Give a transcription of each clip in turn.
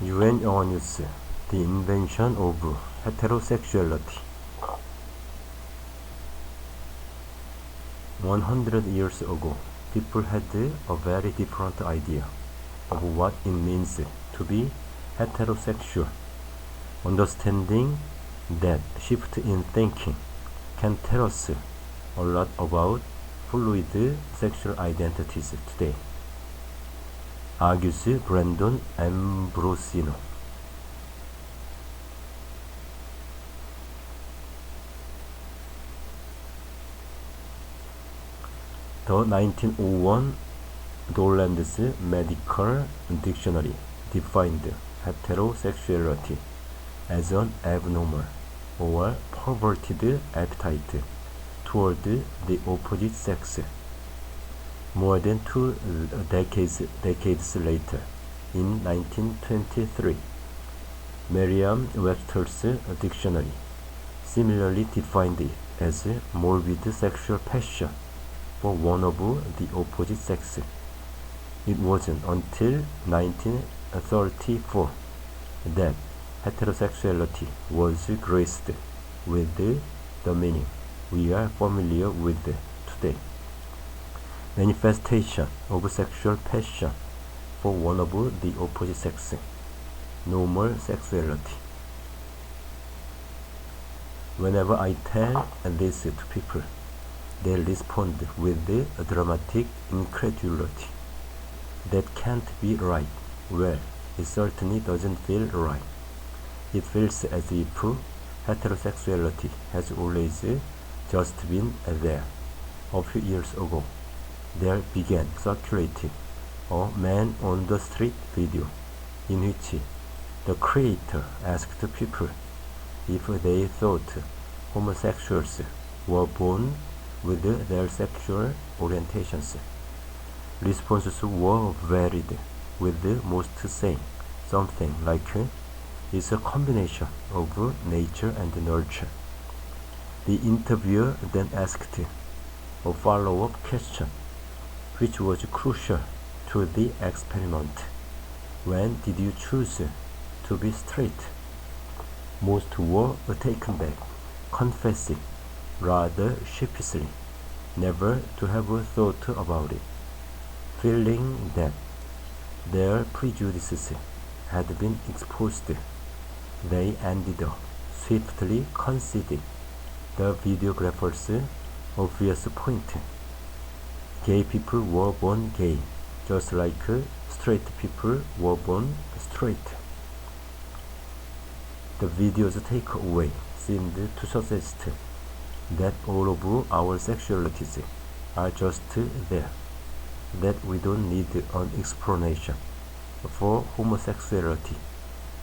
영어뉴스 The invention of heterosexuality. 100 years ago, people had a very different idea of what it means to be heterosexual. Understanding that shift in thinking can tell us a lot about fluid sexual identities today, argues Brandon Ambrosino. The 1901 Dolan's Medical Dictionary defined heterosexuality as an abnormal or perverted appetite toward the opposite sex. More than 2 decades later, in 1923, Merriam-Webster's dictionary similarly defined it as morbid sexual passion for one of the opposite sex. It wasn't until 1934 that heterosexuality was graced with the meaning we are familiar with today. Manifestation of sexual passion for one of the opposite sex, normal sexuality. Whenever I tell this to people, they respond with a dramatic incredulity. That can't be right. Well, it certainly doesn't feel right. It feels as if heterosexuality has always just been there. A few years ago, there began circulating a man on the street video in which the creator asked people if they thought homosexuals were born with their sexual orientations. Responses were varied, with most saying something like, "It's a combination of nature and nurture." The interviewer then asked a follow-up question, which was crucial to the experiment. When did you choose to be straight? Most were taken back, confessing rather sheepishly never to have thought about it, feeling that their prejudices had been exposed. They ended up swiftly conceding the videographer's obvious point. Gay people were born gay, just like straight people were born straight. The video's takeaway seemed to suggest that all of our sexualities are just there, that we don't need an explanation for homosexuality,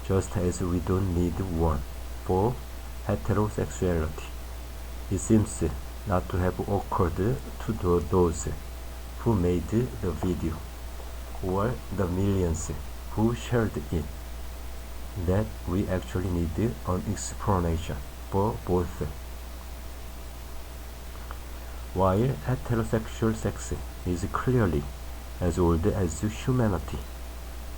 just as we don't need one for heterosexuality. It seems not to have occurred to those who made the video, or the millions who shared it, that we actually need an explanation for both. While heterosexual sex is clearly as old as humanity,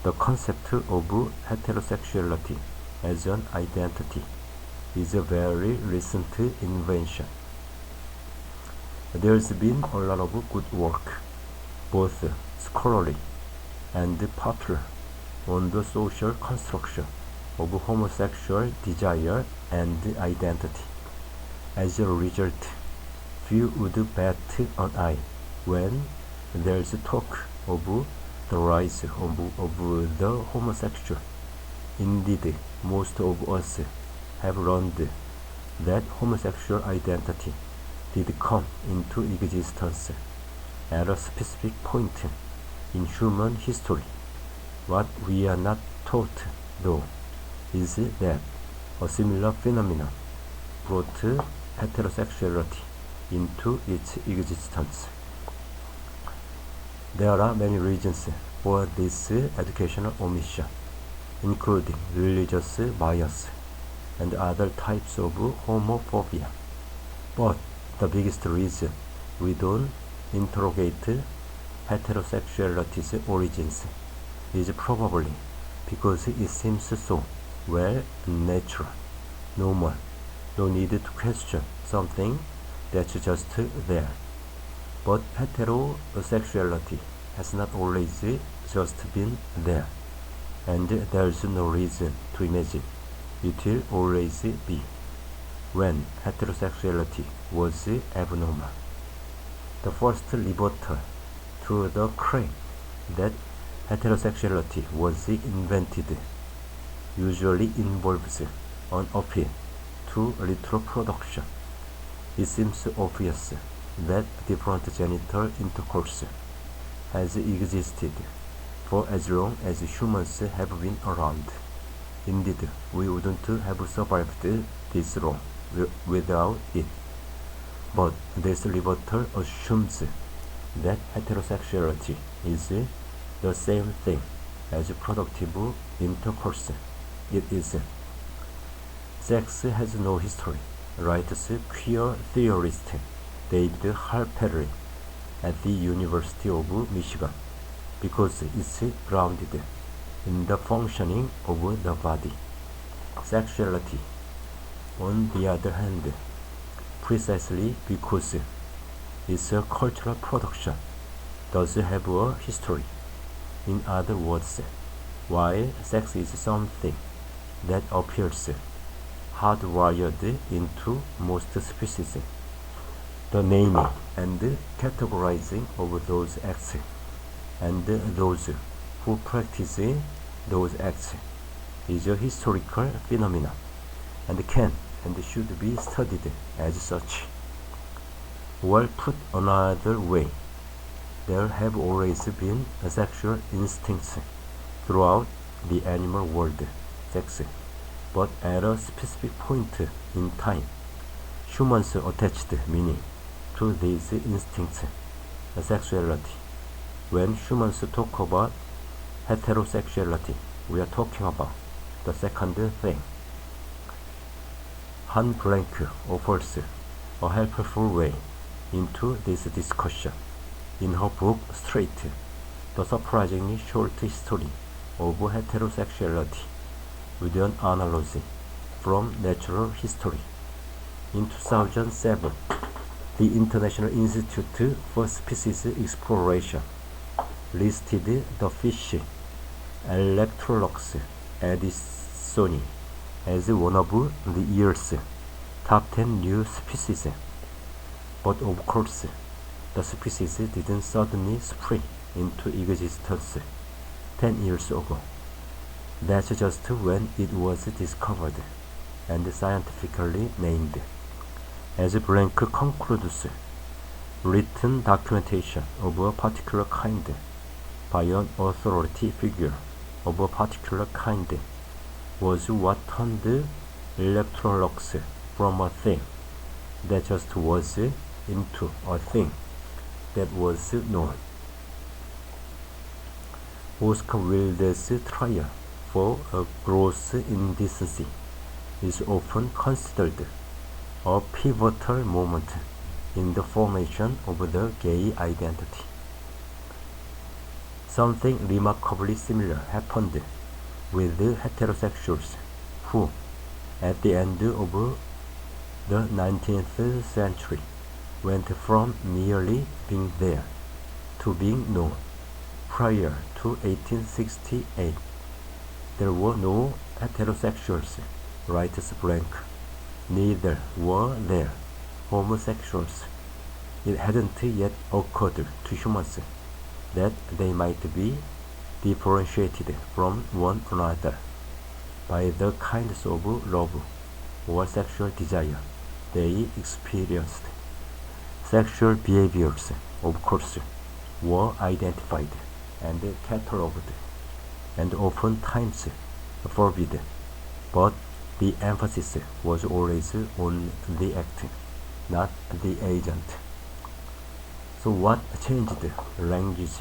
the concept of heterosexuality as an identity is a very recent invention. There's been a lot of good work, both scholarly and popular, on the social construction of homosexual desire and identity. As a result, few would bat an eye when there's talk of the rise of the homosexual. Indeed, most of us have learned that homosexual identity did come into existence at a specific point in human history. What we are not taught, though, is that a similar phenomenon brought heterosexuality into its existence. There are many reasons for this educational omission, including religious bias and other types of homophobia. But the biggest reason we don't interrogate heterosexuality's origins is probably because it seems so, well, natural, normal, no need to question something that's just there. But heterosexuality has not always just been there, and there's no reason to imagine it will always be. When heterosexuality was abnormal, the first rebuttal to the claim that heterosexuality was invented usually involves an appeal to reproduction. It seems obvious that different genital intercourse has existed for as long as humans have been around. Indeed, we wouldn't have survived this long without it. But this rebuttal assumes that heterosexuality is the same thing as productive intercourse. It isn't. Sex has no history, writes queer theorist David Halperin at the University of Michigan, because it's grounded in the functioning of the body. Sexuality, on the other hand, precisely because it's a cultural production, does have a history. In other words, while sex is something that appears hardwired into most species, the naming and categorizing of those acts and those who practice those acts is a historical phenomenon and can and should be studied as such. Or put another way, there have always been sexual instincts throughout the animal world, sex, but at a specific point in time, humans attached meaning to these instincts, sexuality. When humans talk about heterosexuality, we are talking about the second thing. Han Blank offers a helpful way into this discussion in her book Straight, the surprisingly short history of heterosexuality, with an analogy from natural history. In 2007, the International Institute for Species Exploration listed the fish Electrolux edisoni as one of the year's top 10 new species. But of course, the species didn't suddenly spring into existence 10 years ago. That's just when it was discovered and scientifically named. As Blank concludes, written documentation of a particular kind by an authority figure of a particular kind was what turned Electrolux from a thing that just was into a thing that was known. Oscar Wilde's trial for a gross indecency is often considered a pivotal moment in the formation of the gay identity. Something remarkably similar happened with heterosexuals who, at the end of the 19th century, went from merely being there to being known. Prior to 1868, there were no heterosexuals, writes Blank. Neither were there homosexuals. It hadn't yet occurred to humans that they might be differentiated from one another by the kinds of love or sexual desire they experienced. Sexual behaviors, of course, were identified and catalogued and oftentimes forbidden, but the emphasis was always on the act, not the agent. So what changed language?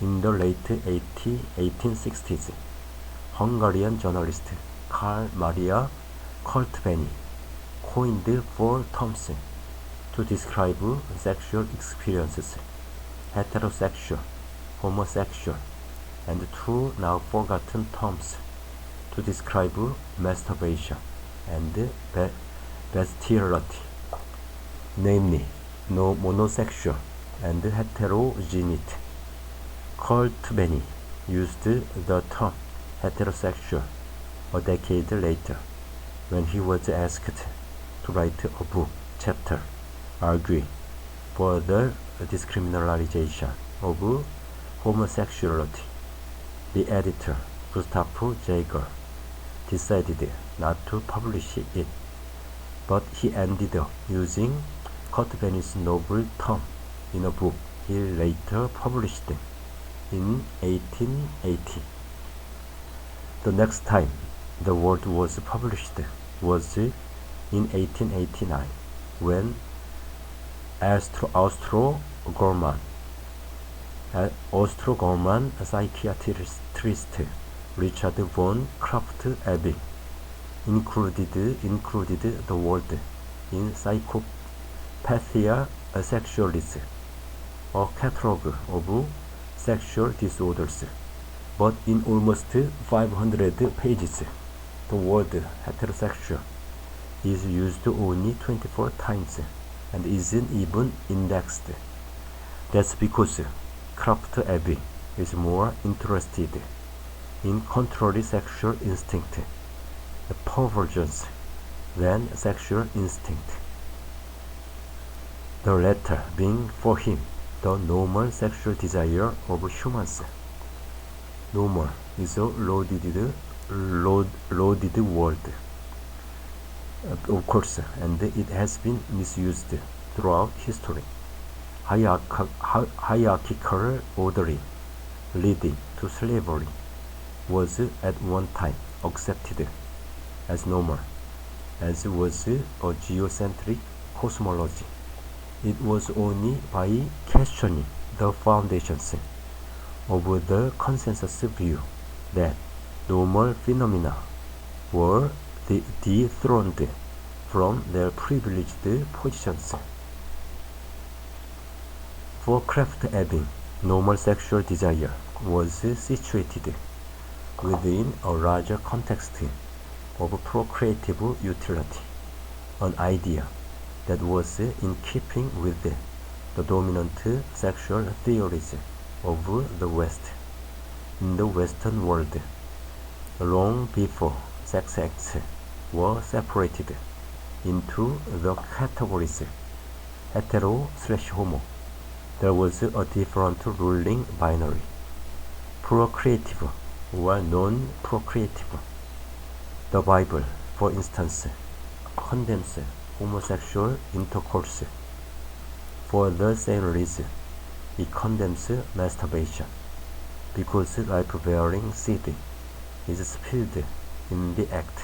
In the late 1860s, Hungarian journalist Karl Maria Kultbeny coined 4 terms to describe sexual experiences: heterosexual, homosexual, and two now forgotten terms to describe masturbation and bestiality, namely monosexual and heterogeneity. Kurt Benny used the term heterosexual a decade later when he was asked to write a book chapter arguing for the discriminalization of homosexuality. The editor, Gustav Jaeger, decided not to publish it, but he ended up using Kurt Benny's novel term in a book he later published in 1880. The next time the word was published was in 1889 when Austro-German psychiatrist Richard von Krafft-Ebing included the word in Psychopathia Sexualis, a catalogue of sexual disorders, but in almost 500 pages, the word heterosexual is used only 24 times and isn't even indexed. That's because Krafft-Ebing is more interested in controlling sexual instinct, perversions, than sexual instinct. The latter being for him the normal sexual desire of humans. Normal is a loaded word, of course, and it has been misused throughout history. Hierarchical ordering leading to slavery was at one time accepted as normal, as was a geocentric cosmology. It was only by questioning the foundations of the consensus view that normal phenomena were dethroned from their privileged positions. For Krafft-Ebing, normal sexual desire was situated within a larger context of procreative utility, an idea that was in keeping with the dominant sexual theories of the West in the Western world, long before sex acts were separated into the categories hetero/homo. There was a different ruling binary, procreative or non-procreative. The Bible, for instance, condemns homosexual intercourse. For the same reason, it condemns masturbation, because life-bearing seed is spilled in the act.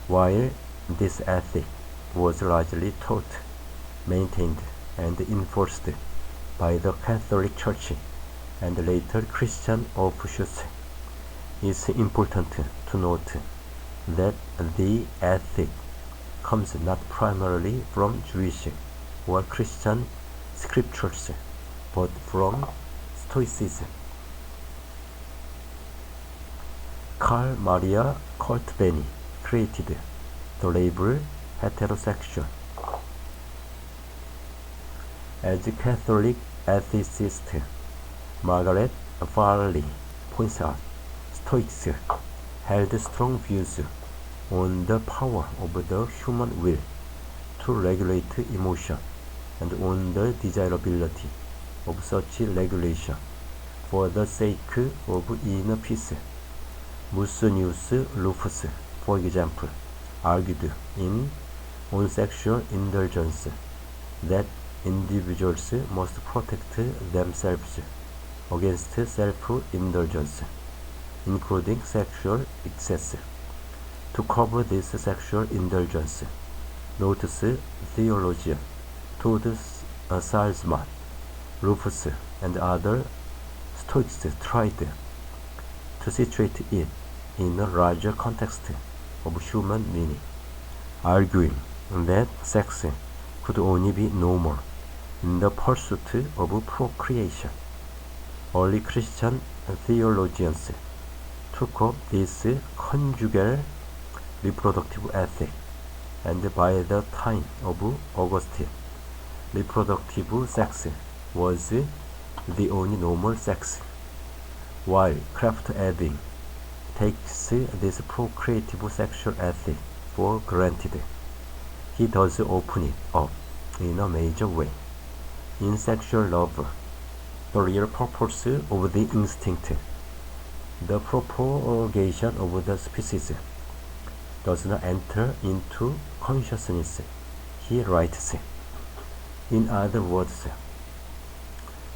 While this ethic was largely taught, maintained, and enforced by the Catholic Church and later Christian offshoots, it's important to note that the ethic comes not primarily from Jewish or Christian scriptures, but from Stoicism. Carl Maria Kurt Benny created the label heterosexual. As Catholic ethicist Margaret Farley points out, Stoics held strong views on the power of the human will to regulate emotion and on the desirability of such regulation for the sake of inner peace. Musonius Rufus, for example, argued on sexual indulgence that individuals must protect themselves against self-indulgence, including sexual excess. To cover this sexual indulgence, notes theologian Todd Salzman, Rufus, and other Stoics tried to situate it in a larger context of human meaning, arguing that sex could only be normal in the pursuit of procreation. Early Christian theologians took up this conjugal reproductive ethic, and by the time of Augustine, reproductive sex was the only normal sex, while Krafft-Ebing takes this procreative sexual ethic for granted. He does open it up in a major way. In sexual love, the real purpose of the instinct, the propagation of the species, does not enter into consciousness, he writes. In other words,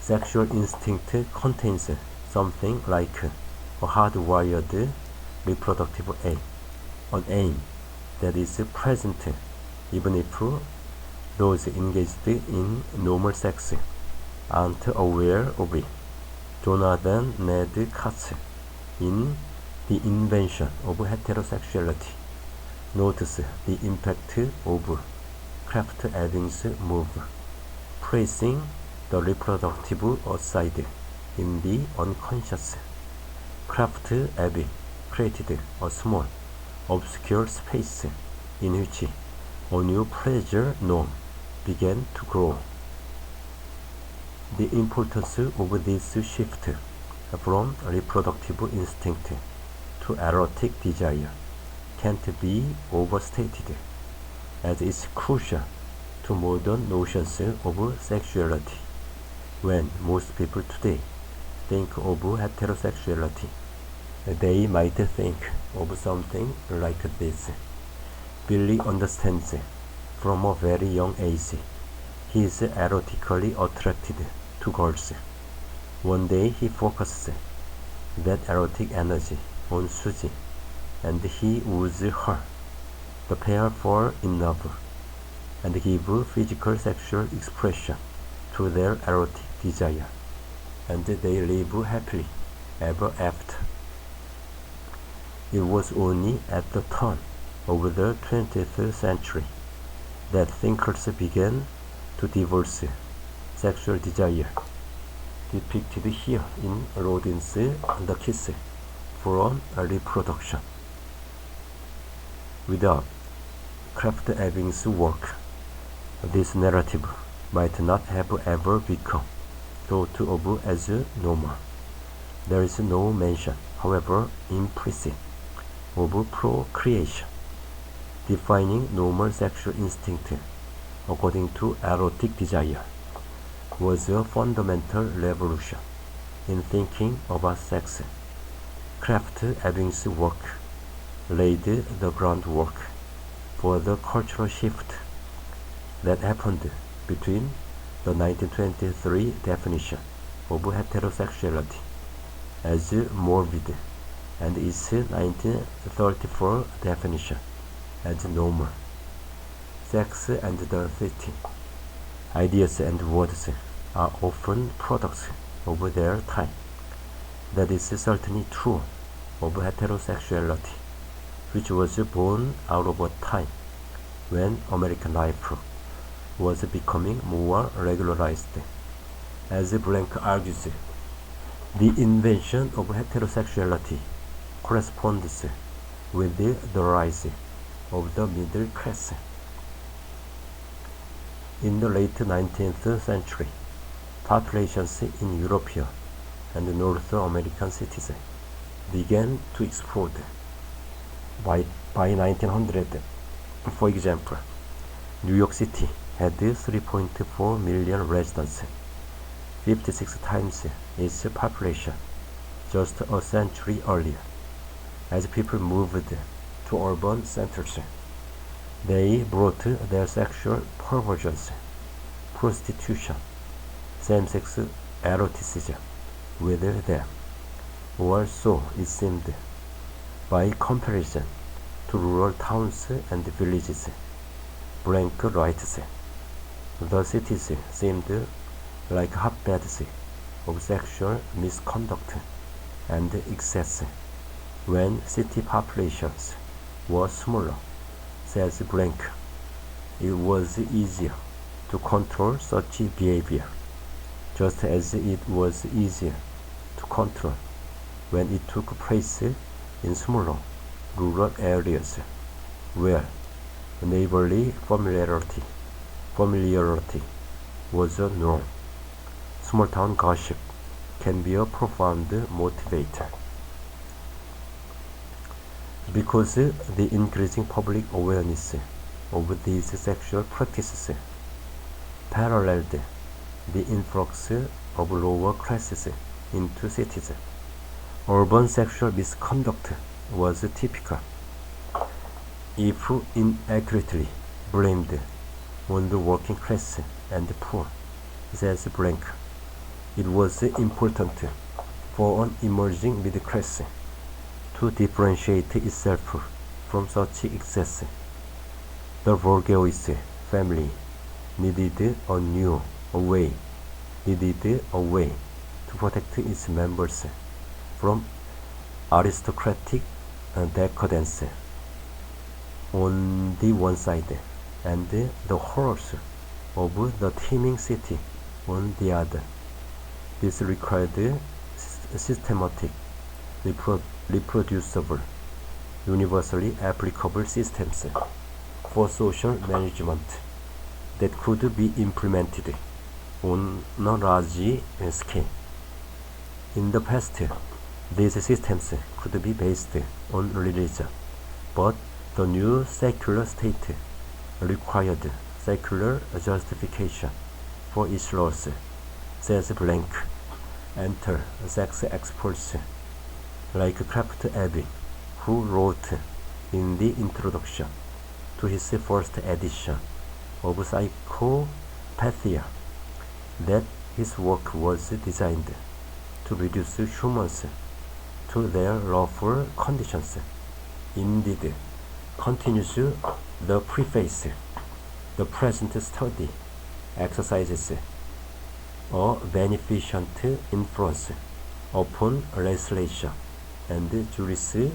sexual instinct contains something like a hardwired reproductive aim, an aim that is present even if those engaged in normal sex aren't aware of it. Jonathan Ned Katz, in The Invention of Heterosexuality, notes the impact of Krafft-Ebing's move, placing the reproductive aside in the unconscious. Krafft-Ebing created a small, obscure space in which a new pleasure norm began to grow. The importance of this shift from reproductive instinct to erotic desire can't be overstated, as it's crucial to modern notions of sexuality. When most people today think of heterosexuality, they might think of something like this. Billy understands from a very young age he is erotically attracted to girls. One day he focuses that erotic energy on Susie, and he woos her. The pair fall in love and give physical sexual expression to their erotic desire, and they live happily ever after. It was only at the turn of the 20th century that thinkers began to divorce sexual desire, depicted here in Rodin's The Kiss, from reproduction. Without Krafft-Ebing's work, this narrative might not have ever become thought of as normal. There is no mention, however implicit, of procreation. Defining normal sexual instinct according to erotic desire was a fundamental revolution in thinking about sex. Krafft-Ebing's work laid the groundwork for the cultural shift that happened between the 1923 definition of heterosexuality as morbid and its 1934 definition as normal. Sex and the city, ideas and words are often products of their time. That is certainly true of heterosexuality, which was born out of a time when American life was becoming more regularized. As Blank argues, the invention of heterosexuality corresponds with the rise of the middle class. In the late 19th century, populations in European and North American cities began to explode. By 1900, for example, New York City had 3.4 million residents, 56 times its population just a century earlier. As people moved to urban centers, they brought their sexual perversions, prostitution, same-sex eroticism with them, or so it seemed, by comparison to rural towns and villages. Blank writes, the cities seemed like hotbeds of sexual misconduct and excess when city populations were smaller. Says Blank, it was easier to control such behavior, just as it was easier to control when it took place in smaller rural areas where neighborly familiarity was a norm. Small town gossip can be a profound motivator. Because the increasing public awareness of these sexual practices paralleled the influx of lower classes into cities, urban sexual misconduct was typical. If inaccurately blamed on the working class and poor, says Blank, it was important for an emerging middle class to differentiate itself from such excess. The bourgeois family needed a way to protect its members from aristocratic decadence on the one side and the horrors of the teeming city on the other. This required systematic, reproducible, universally applicable systems for social management that could be implemented on a large scale. In the past, these systems could be based on religion, but the new secular state required secular justification for its laws, says Blank. Enter sex experts like Kraft Ebing, who wrote in the introduction to his first edition of Psychopathia that his work was designed to reduce humans to their lawful conditions. Indeed, continues the preface, the present study exercises a beneficent influence upon legislation and jurisprudence.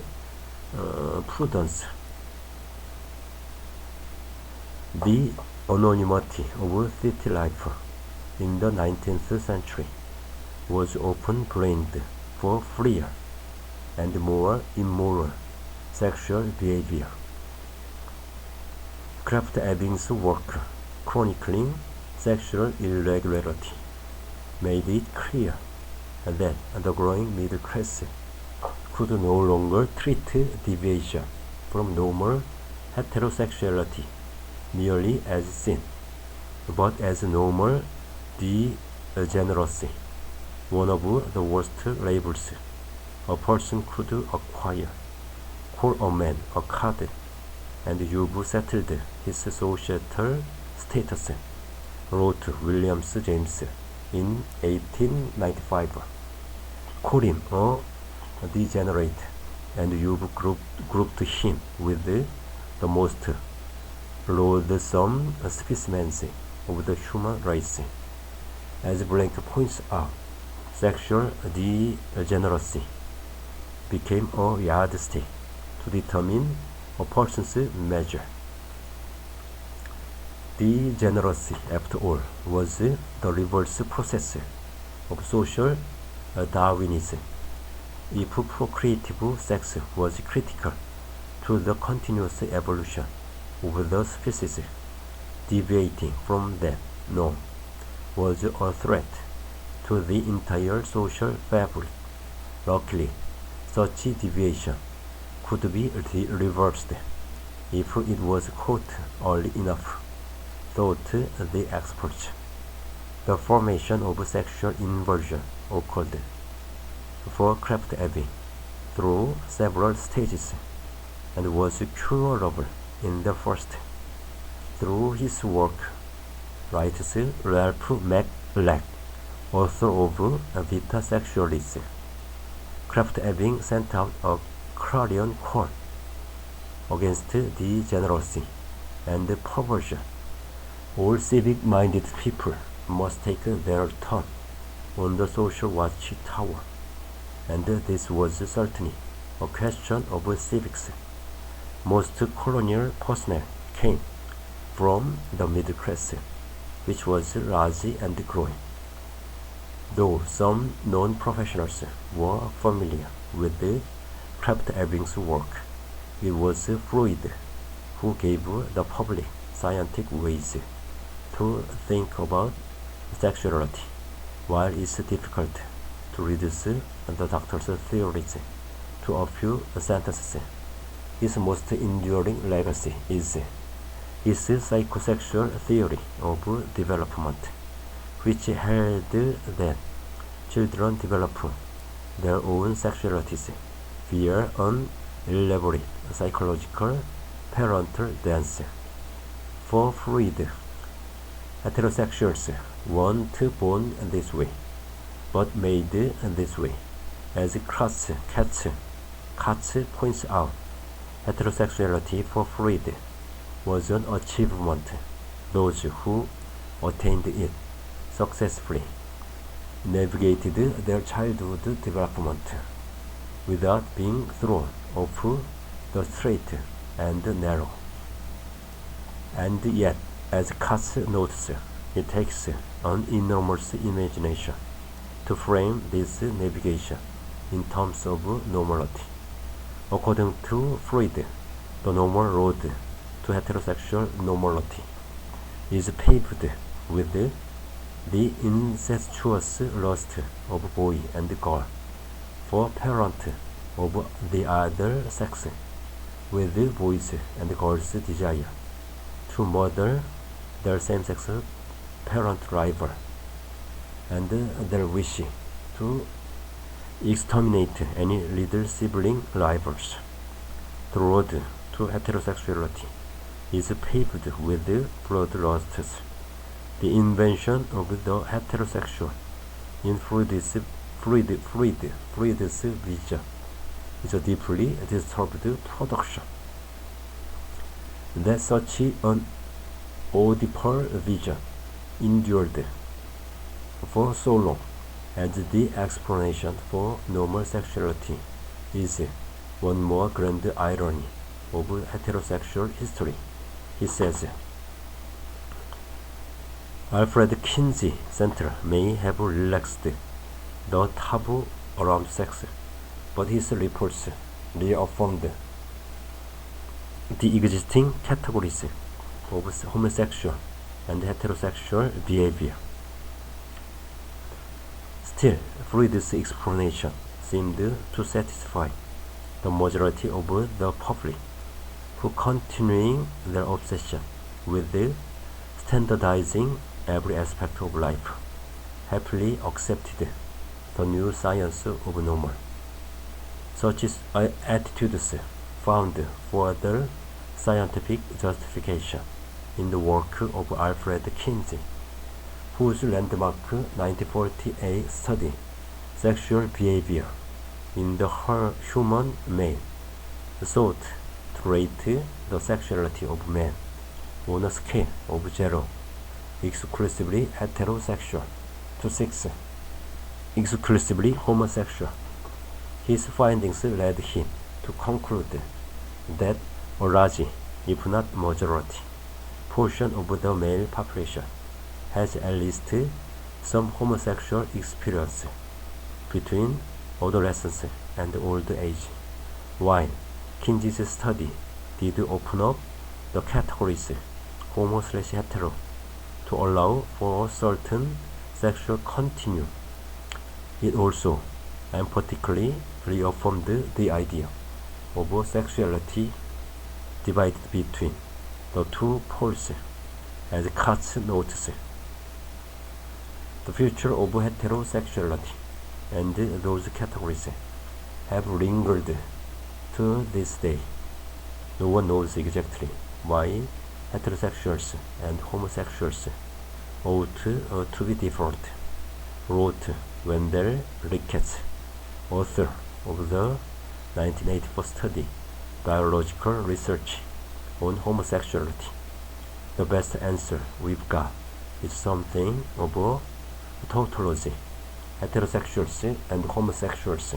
The anonymity of city life in the 19th century was often blamed for freer and more immoral sexual behavior. Kraft Ebing's work chronicling sexual irregularity made it clear that the growing middle class could no longer treat deviation from normal heterosexuality merely as sin, but as normal degeneracy, one of the worst labels a person could acquire. Call a man a cad, and you've settled his societal status, wrote Williams James in 1895. Call him a degenerate, and you've grouped him with the most loathsome specimens of the human race. As Blank points out, sexual degeneracy became a yardstick to determine a person's measure. Degeneracy, after all, was the reverse process of social Darwinism. If procreative sex was critical to the continuous evolution of the species, deviating from that norm was a threat to the entire social fabric. Luckily, such deviation could be reversed if it was caught early enough, thought the experts. The formation of sexual inversion occurred for Kraft Ebing through several stages and was curable in the first. Through his work, writes Ralph McBlack, author of Vita Sexualis, Kraft Ebing sent out a clarion call against degeneracy and perversion. All civic-minded people must take their turn on the social watchtower, and this was certainly a question of civics. Most colonial personnel came from the middle class, which was large and growing, though some non-professionals were familiar with Krafft Ebing's work. It was Freud who gave the public scientific ways to think about sexuality, while it's difficult to reduce the doctor's theories to a few sentences. His most enduring legacy is his psychosexual theory of development, which held that children develop their own sexualities via an elaborate psychological parental dance. For Freud, heterosexuals weren't born this way, but made this way. As Katz points out, heterosexuality for Freud was an achievement. Those who attained it successfully navigated their childhood development without being thrown off the straight and narrow. And yet, as Katz notes, it takes an enormous imagination to frame this navigation in terms of normality. According to Freud, the normal road to heterosexual normality is paved with the incestuous lust of boy and girl for parent of the other sex, with boys and girls' desire to murder their same-sex parent rival, and their wish to exterminate any little sibling rivals. The road to heterosexuality is paved with bloodlusts. The invention of the heterosexual in Freud's vision is a deeply disturbed production. That such an audible vision endured for so long as the explanation for normal sexuality is one more grand irony of heterosexual history. He says, Alfred Kinsey Center may have relaxed the taboo around sex, but his reports reaffirmed the existing categories of homosexual and heterosexual behavior. Still, Freud's explanation seemed to satisfy the majority of the public, who continuing their obsession with standardizing every aspect of life, happily accepted the new science of normal. Such attitudes found further scientific justification in the work of Alfred Kinsey, whose landmark 1948 study, Sexual Behavior in the Human Male, sought to rate the sexuality of men on a scale of 0, exclusively heterosexual, to 6, exclusively homosexual. His findings led him to conclude that a large, if not majority, portion of the male population has at least some homosexual experience between adolescence and old age, while Kinsey's study did open up the categories homo/hetero to allow for a certain sexual continuum. It also emphatically reaffirmed the idea of sexuality divided between the two poles, as Katz notes. The future of heterosexuality and those categories have lingered to this day. No one knows exactly why heterosexuals and homosexuals ought to be different, wrote Wendell Ricketts, author of the 1984 study Biological Research on Homosexuality. The best answer we've got is something of a tautology. Heterosexuals and homosexuals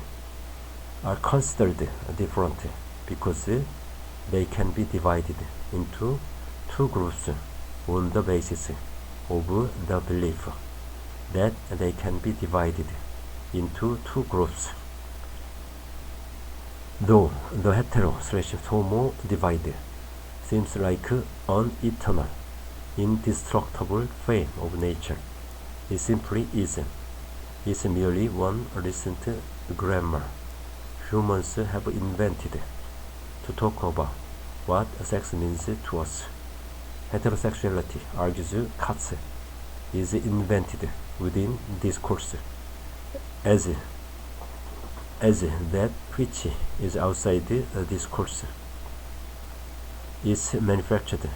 are considered different because they can be divided into two groups on the basis of the belief that they can be divided into two groups. Though the hetero/homo divide seems like an eternal, indestructible fate of nature, it simply isn't. It's merely one recent grammar humans have invented to talk about what sex means to us. Heterosexuality, argues Katz, is invented within discourse as that which is outside the discourse. It's manufactured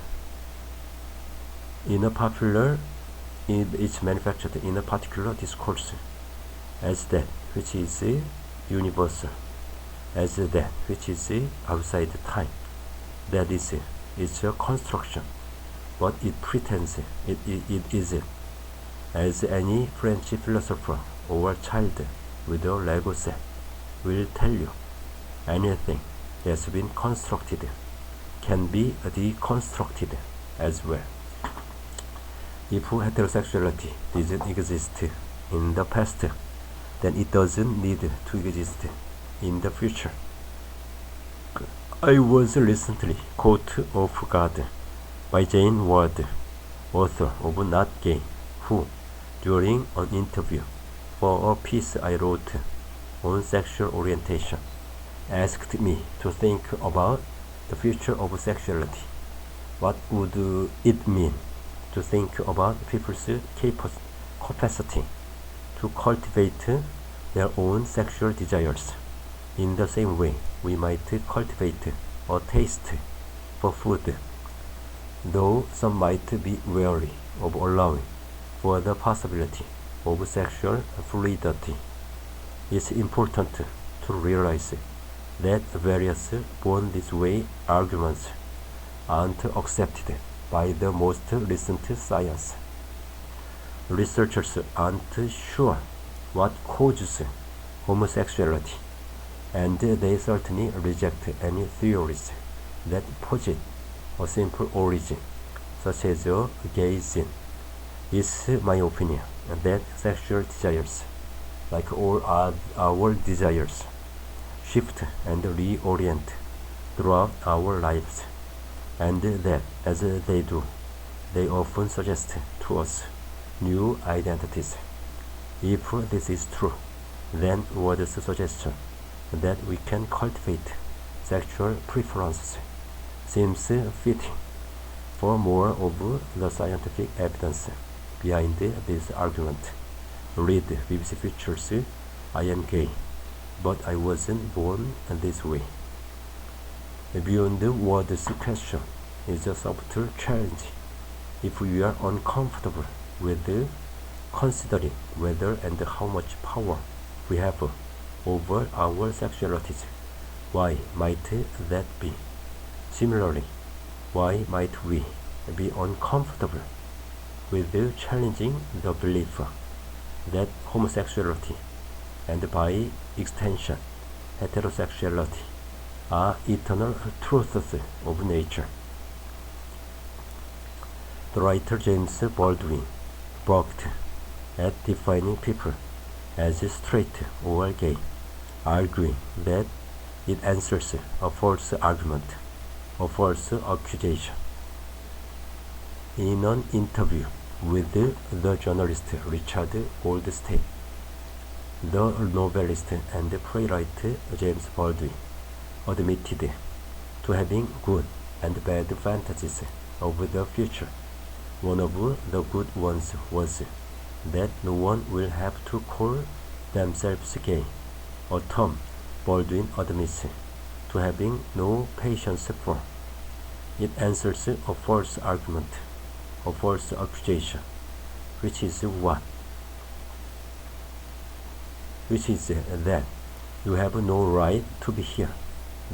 in a particular discourse as that which is universal, as that which is outside time. That is, it's a construction, but it pretends it isn't. As any French philosopher or child with a Lego set will tell you, anything that's been constructed can be deconstructed as well. If heterosexuality didn't exist in the past, then it doesn't need to exist in the future. I was recently caught off guard by Jane Ward, author of Not Gay, who, during an interview for a piece I wrote on sexual orientation, asked me to think about the future of sexuality. What would it mean to think about people's capacity to cultivate their own sexual desires in the same way we might cultivate a taste for food, though some might be wary of allowing for the possibility of sexual fluidity. It's important to realize that various born this way arguments aren't accepted by the most recent science. Researchers aren't sure what causes homosexuality, and they certainly reject any theories that posit a simple origin, such as a gay sin. It's my opinion that sexual desires, like all our desires, shift and reorient throughout our lives, and that as they do, they often suggest to us new identities. If this is true, then Ward's suggestion that we can cultivate sexual preferences seems fitting for more of the scientific evidence behind this argument. Read BBC Future's I Am Gay, but I wasn't born this way. Beyond Ward's question is a subtle challenge. If we are uncomfortable with considering whether and how much power we have over our sexualities, why might that be? Similarly, why might we be uncomfortable with challenging the belief that homosexuality, and by extension heterosexuality, are eternal truths of nature? The writer James Baldwin balked at defining people as straight or gay, arguing that it answers a false argument, a false accusation. In an interview with the journalist Richard Goldstein, the novelist and playwright James Baldwin admitted to having good and bad fantasies of the future. One of the good ones was that no one will have to call themselves gay, a term Baldwin admits to having no patience for. It answers a false argument, a false accusation, which is what? Which is that you have no right to be here,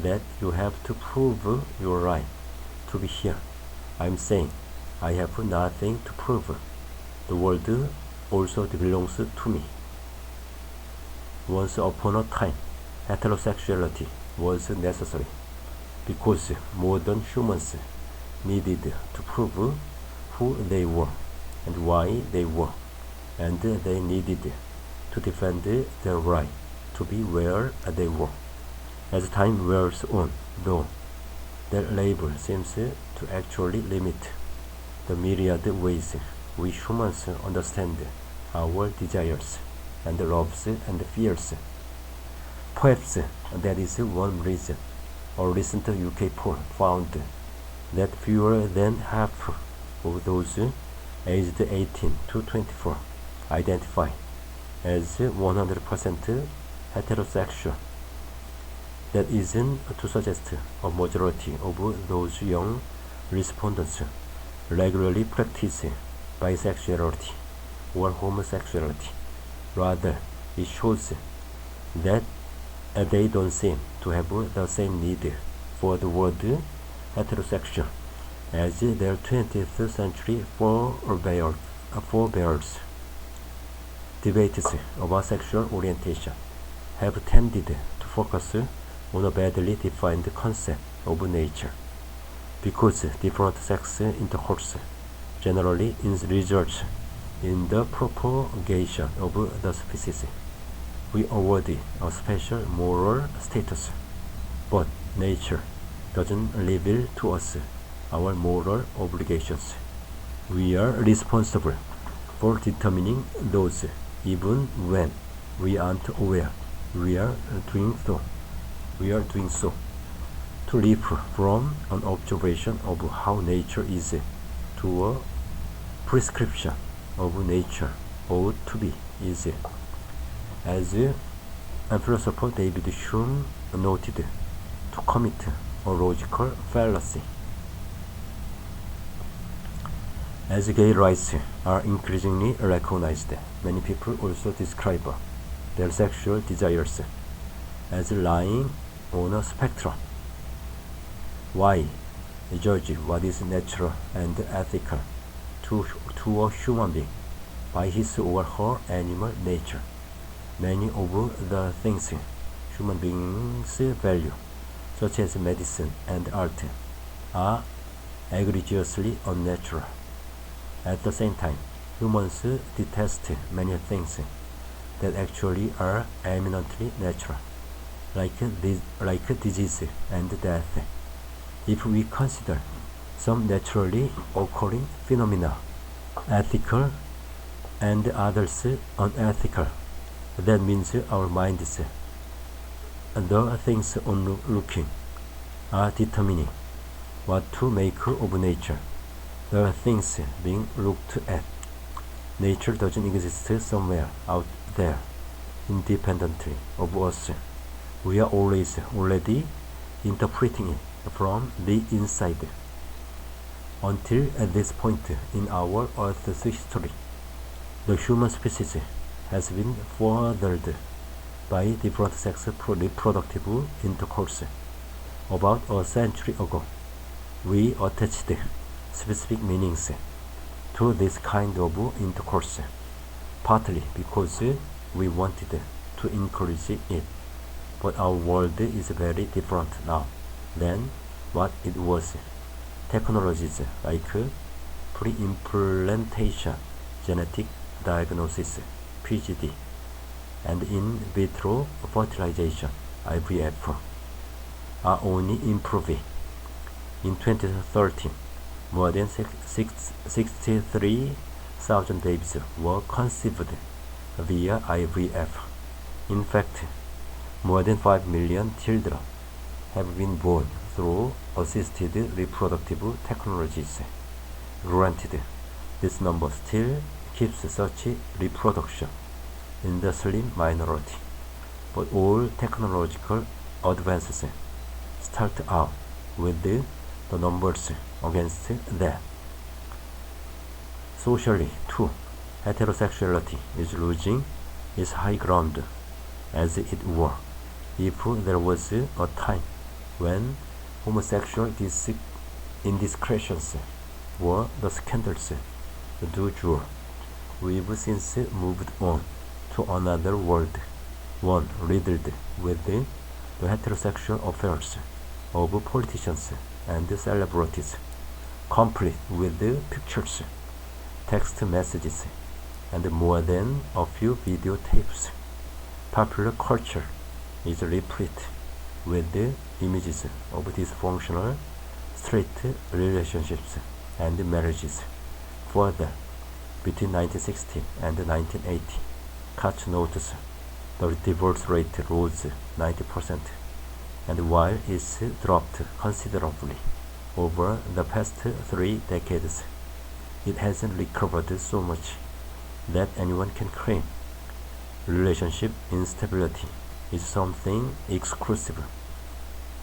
that you have to prove your right to be here. I'm saying I have nothing to prove. The world also belongs to me. Once upon a time, heterosexuality was necessary because modern humans needed to prove who they were and why they were, and they needed to defend their right to be where they were. As time wears on, though, that label seems to actually limit the myriad ways we humans understand our desires and loves and fears. Perhaps that is one reason a recent UK poll found that fewer than half of those aged 18 to 24 identify as 100% heterosexual. That isn't to suggest a majority of those young respondents regularly practice bisexuality or homosexuality. Rather, it shows that they don't seem to have the same need for the word heterosexual as their 20th century forebears. Debates about sexual orientation have tended to focus on a badly defined concept of nature, because different sex intercourse generally results in the propagation of the species. We award a special moral status, but nature doesn't reveal to us our moral obligations. We are responsible for determining those even when we aren't aware we are doing so. To leap from an observation of how nature is to a prescription of nature ought to be easy. As philosopher David Hume noted, to commit a logical fallacy. As gay rights are increasingly recognized, many people also describe their sexual desires as lying on a spectrum. Why judge what is natural and ethical to a human being by his or her animal nature? Many of the things human beings value, such as medicine and art, are egregiously unnatural. At the same time, humans detest many things that actually are eminently natural, like disease and death. If we consider some naturally occurring phenomena ethical and others unethical, that means our minds, the things onlooking, are determining what to make of nature, the things being looked at. Nature doesn't exist somewhere out there, independently of us. We are always already interpreting it from the inside. Until at this point in our Earth's history, the human species has been furthered by different sex reproductive intercourse. About a century ago, we attached specific meanings to this kind of intercourse, partly because we wanted to encourage it. But our world is very different now than what it was. Technologies like pre-implantation, genetic diagnosis, PGD, and in vitro fertilization, IVF, are only improving. In 2013, more than 63,000 babies were conceived via IVF. In fact, more than 5 million children have been born through assisted reproductive technologies. Granted, this number still keeps such reproduction in the slim minority, but all technological advances start out with the numbers against that. Socially, too, heterosexuality is losing its high ground, as it were. If there was a time when homosexual indiscretions were the scandals du jour, we've since moved on to another world, one riddled with the heterosexual affairs of politicians and celebrities, complete with pictures, text messages, and more than a few videotapes. Popular culture is replete with the images of dysfunctional straight relationships and marriages. Further, between 1960 and 1980, Koch notes the divorce rate rose 90%, and while it's dropped considerably over the past 3 decades, it hasn't recovered so much that anyone can claim relationship instability is something exclusive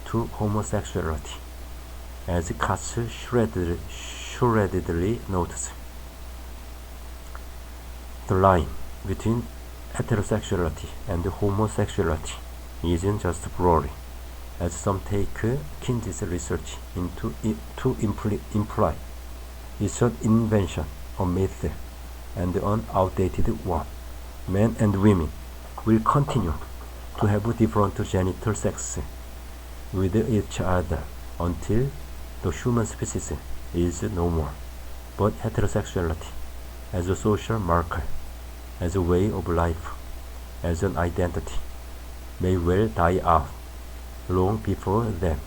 to homosexuality, as Koch shreddedly notes. The line between heterosexuality and homosexuality isn't just blurry, as some take Kinsey's research to imply. It's an invention, a myth, and an outdated one. Men and women will continue to have different genital sex with each other until the human species is no more. But heterosexuality, as a social marker, as a way of life, as an identity, may well die out long before then.